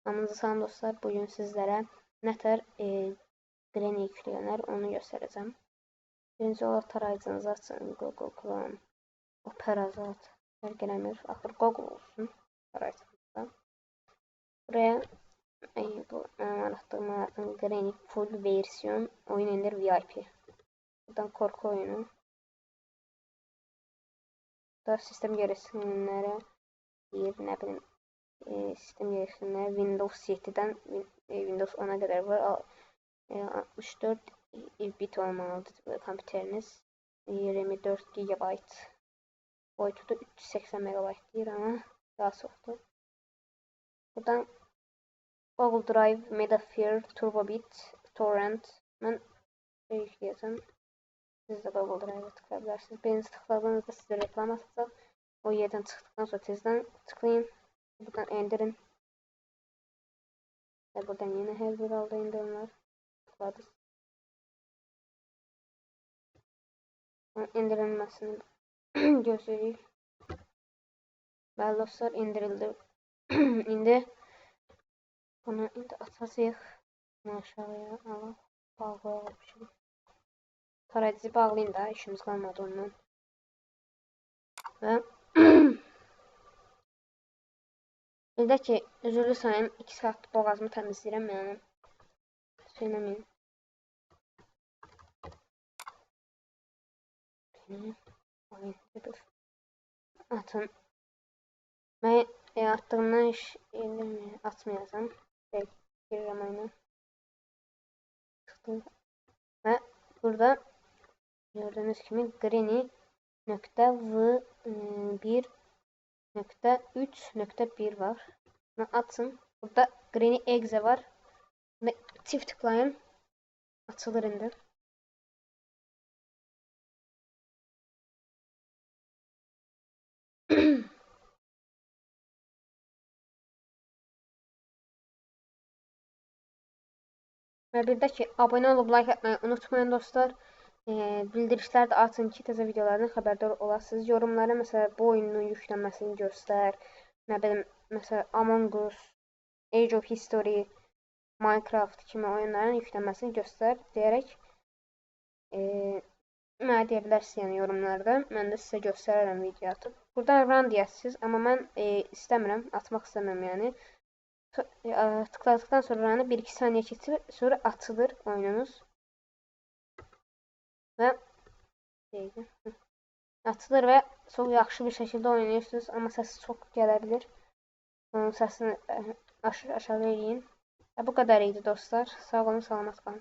Hamınıza salam dostlar. Bugün sizlərə nətər Granny yükləyənlər onu göstərəcəm. Birinci olaraq tarayıcınızı açın. Google Chrome, Opera zat, fərq eləmir. Axır Google olsun tarayıcınızda. Buraya bu mənim aratdığım Granny full versiyon oyun indir VIP. Buradan korku oyunu. Burada sistem gereksinimləri deyir, nə bilim. Sistem gereksinimləri Windows 7'dən Windows 10'a kadar var. 64 bit olmalıdır kompüteriniz. 24 GB. Boyutu da 380 MB deyir ama daha çoxdur. Buradan Google Drive, Metafire, TurboBit, Torrent. Mən yükləyəcəm. Siz də Google Drive'a tıkla bilərsiniz. Birinci tıkladığınızda sizə reklam atacaq. O yerdən çıxdıqdan sonra tezdən tıklayın. Buradan indirin. Ve buradan yine her bir alda indirim var. Tıkladık. İndirilmesini gösteriyor. Ve dostlar indirildi. İndi bunu indi atacağıq. Aşağıya alıp bağlayalım. Tarayıcı bağlayın da işimiz kalmadı ondan. Ve bir də ki, üzrlü sayım 2 saat boğazımı təmizləyirəm, yəni söyləməyin. Atın. Mən attığımdan iş atmayacağım. Girirəm aynen. Və burada gördüğünüz kimi Granny.v1.3.1 var. Bunu atın. Burada Granny Exe var. Ve çift tıklayın. Açılır indi. Ve bir də ki, abone olub like etmeyi unutmayın dostlar. Bildirişlər də atın ki, təzə videolardan xəbərdar olasınız. Yorumlara mesela bu oyunun yüklənməsini göstər. Nə bilim, mesela Among Us, Age of History, Minecraft kimi oyunların yüklənməsini göstər deyərək mənə deyə bilərsiniz yəni yorumlarda. Mən də sizə göstərərəm video atıb. Buradan run deyəsiniz, amma mən istəmirəm, atmaq istəmirəm yəni. Tıkladıktan sonra run'ı 1-2 saniye keçir, sonra açılır oyununuz. Və açılır və çox yaxşı bir şəkildə oynayırsınız, amma səsi çox gələ bilir. Onun səsini aşağı eləyin. Bu qədər idi dostlar. Sağ olun, salamat qalın.